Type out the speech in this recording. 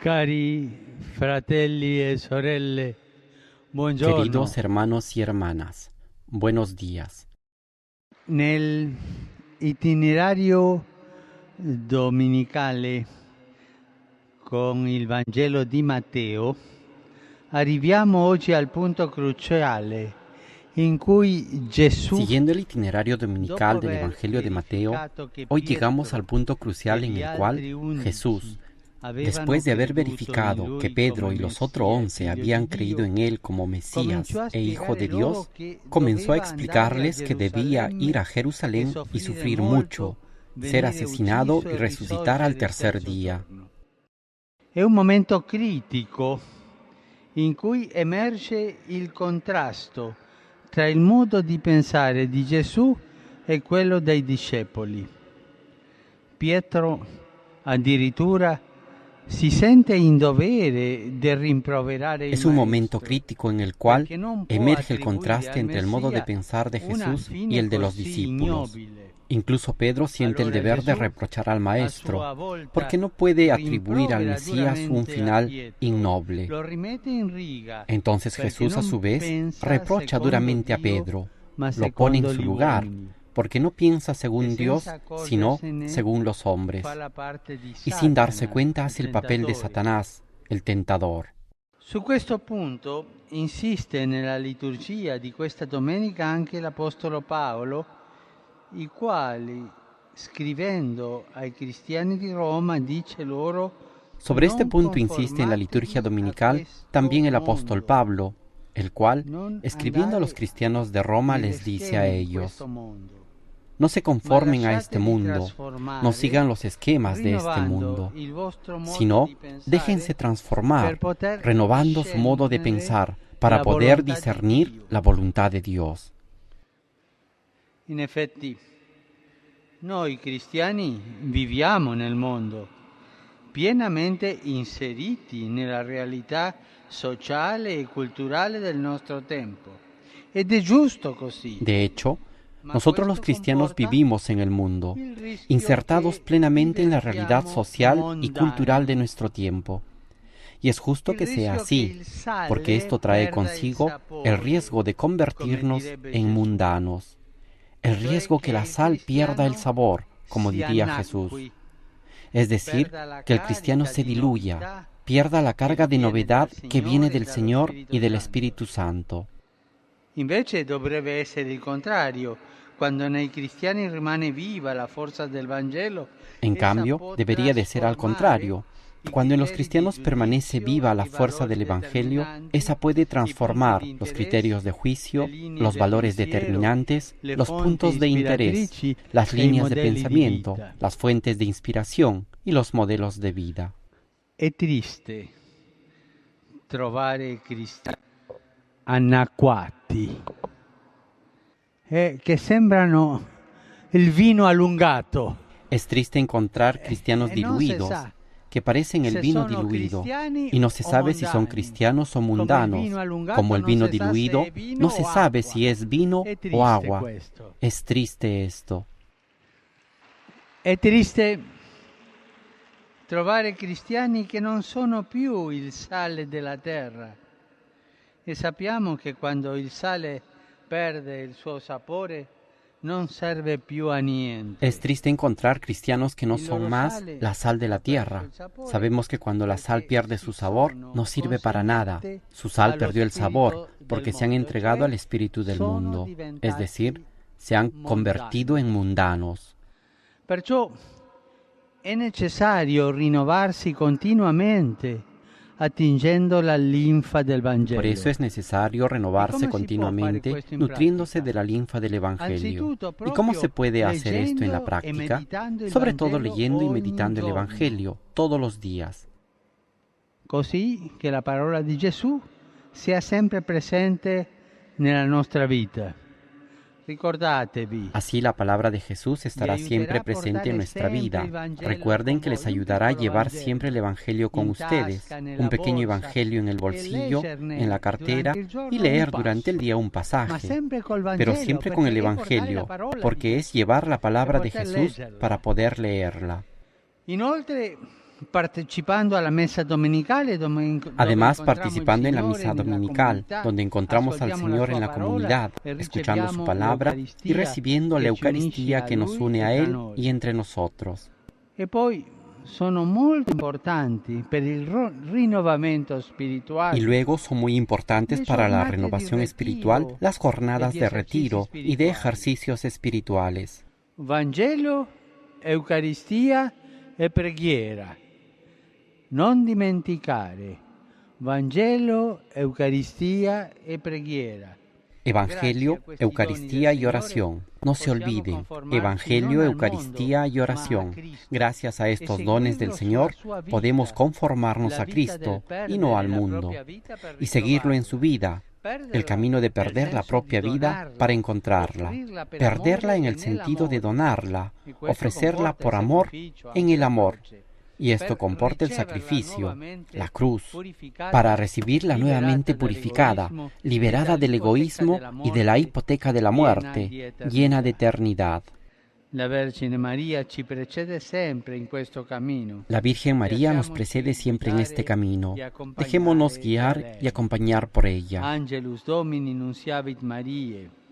Cari fratelli e sorelle, buongiorno. Queridos hermanos y hermanas, buenos días. Nel itinerario domenicale con il Vangelo di Matteo arriviamo oggi al punto cruciale in cui Gesù, Siguiendo el itinerario dominical dopo del aver Evangelio de Mateo, verificato che hoy llegamos Pietro al punto e crucial en gli el cual altri 11 Jesús, avevano después de haber creduto in verificado que lui Pedro come y los otros Messia e 11 Figlio habían di creído Dio, en él como cominciò Mesías a e Hijo de spiegare loro Dios, che comenzó a doveva andare a explicarles que debía ir a Gerusalemme e Jerusalén y soffrire sufrir molto, mucho, ser venire asesinado ucciso y e resucitar al risorgere il tercer terzo día. giorno. È un momento critico in cui emerge il contrasto tra il modo di pensare di Gesù e quello dei discepoli. Pietro addirittura si sente in dovere di rimproverare il Es un momento Maestro, crítico en el cual perché non può emerge el attribuire contraste al entre el modo de Messia pensar de una Jesús y fine el de los così discípulos. ignobile. Incluso Pedro siente el Allora deber de Gesù, reprochar al a Maestro, sua volta, porque no puede atribuir al rimprovera Mesías un duramente a final Pietro, innoble. lo rimette in riga, Entonces perché Jesús a non su vez pensa reprocha secondo duramente a Dio, Pedro, ma lo pone en secondo su gli lugar, uomini, porque no piensa e según Dios, senza sino accorgersene según los hombres, fa la parte di y sin darse Satana, cuenta il hace el papel de tentatore. Satanás, el tentador. Su questo punto insiste nella liturgia di questa domenica anche l'Apostolo Paolo, il quale, scrivendo ai cristiani di Roma, dice loro: Sobre este non punto insiste en la liturgia conformatevi a dominical questo también el apóstol mondo, Pablo, el cual, non escribiendo a los andare cristianos de Roma, nelle les dice a schemi di questo ellos: mondo, no se ma conformen a este lasciatevi mundo, no trasformare sigan los esquemas de este rinnovando mundo, il vostro modo sino di déjense pensare transformar, per poter renovando su modo de discernere pensar para la poder volontà di discernir Dio. la voluntad de Dios. In effetti, noi cristiani viviamo nel mondo, pienamente inseriti nella realtà sociale e culturale del nostro tempo. Ed è giusto così. De hecho, Ma nosotros los questo cristianos comporta vivimos en el mundo, il rischio insertados che plenamente en la realidad diventiamo social y cultural de mondani. nuestro tiempo. Y es justo Il que sea rischio che así, il sale porque esto trae perda il consigo el sapore, riesgo de come convertirnos direbbe en Gesù, mundanos, el cioè riesgo che que la il sal pierda el cristiano sabor, como si diría Jesús. annacqui, Es decir, perda la que el cristiano carica se di diluya, novità pierda la che carga de viene novedad dal que viene Signore e del dallo Señor Spirito y del Santo. Espíritu Santo. Invece dovrebbe essere il contrario, quando nei cristiani rimane viva la forza del Vangelo, En essa cambio, può debería de ser al trasformare contrario. i Cuando en los criteri di cristianos permanece giudizio, viva la i fuerza valori del Evangelio, determinanti, esa puede i punti transformar di los criterios de interesse, le juicio, linee los del valores pensiero, determinantes, le los fonti puntos de interés, ispiratrici las e i líneas de modelli di pensamiento, vita. las fuentes de inspiración y los modelos de vida. È triste trovare cristiani anacquati, che sembrano il vino allungato. Es triste encontrar cristianos E non si diluidos, sa que parecen el se vino sono diluido, cristiani y no se o sabe si son mondani. cristianos o Come il mundanos. vino allungato Como el non vino si sa se diluido, è vino no o se sabe acqua. si es vino È o triste agua. questo. Es triste esto. È triste trovare cristiani che non sono più il sale della terra. E sappiamo che quando il sale perde il suo sapore non serve più a niente. Es triste encontrar cristianos que no Il son loro más sale la sal de la ha perso tierra. il sapore Sabemos que cuando la sal perché pierde si su sabor, sono no sirve para nada. consegnate Su sal allo perdió el sabor spirito porque del se han mondo, entregado cioè al espíritu del sono mundo, es decir, diventati se han mondani. convertido en mundanos. Perciò è necessario rinnovarsi continuamente attingendo la linfa del Por Vangelo. eso es necesario ¿Y renovarse cómo si può fare continuamente, questo in nutriéndose pratica? de la linfa del Evangelio. Anzitutto ¿Y cómo se proprio puede hacer esto en la leggendo e práctica? meditando il Sobre todo Vangelo leyendo y ogni meditando el giorno, Evangelio todos los días. così che la parola di Gesù sia sempre presente nella nostra vita. Ricordatevi, Así la palabra de Jesús estará vi siempre aiuterà a presente en portare nuestra sempre vida. il Vangelo Recuerden con que les voi, un ayudará a piccolo llevar Vangelo siempre el Evangelio con in ustedes, tasca, nella un pequeño borsa, Evangelio en el e bolsillo, leggerne en la cartera, durante il giorno y un leer durante el passo, día un ma pasaje, sempre col pero Vangelo, siempre con el perché è portare la Evangelio, parola porque di es Gesù llevar la e palabra de poter Jesús leggerla. para poder leerla. Inoltre Participando a la mesa dominicale, Además, participando en la misa dominical, donde encontramos al Señor en la comunidad, escuchando su palabra y recibiendo la Eucaristía que nos une a Él y entre nosotros. E poi sono molto importanti per il rinnovamento spirituale. Y luego son muy importantes para la renovación espiritual las jornadas de retiro y de ejercicios espirituales. Vangelo, Eucaristía e preghiera. Non dimenticare. Vangelo, Eucaristía e preghiera. Evangelio, Eucaristía y oración. No se olviden, Evangelio, Eucaristía y oración. Gracias a estos dones del Señor podemos conformarnos a Cristo y no al mundo, y seguirlo en su vida, el camino de perder la propia vida para encontrarla, perderla en el sentido de donarla, ofrecerla por amor en el amor. Y esto comporta el sacrificio, la cruz, para recibirla nuevamente purificada, liberada del egoísmo y de la hipoteca de la muerte, llena de eternidad. La Virgen María ci precede sempre in questo cammino. La Virgen María nos precede siempre en este camino. Dejémonos guiar y acompañar por ella. Angelus Domini nunciavit Mariae.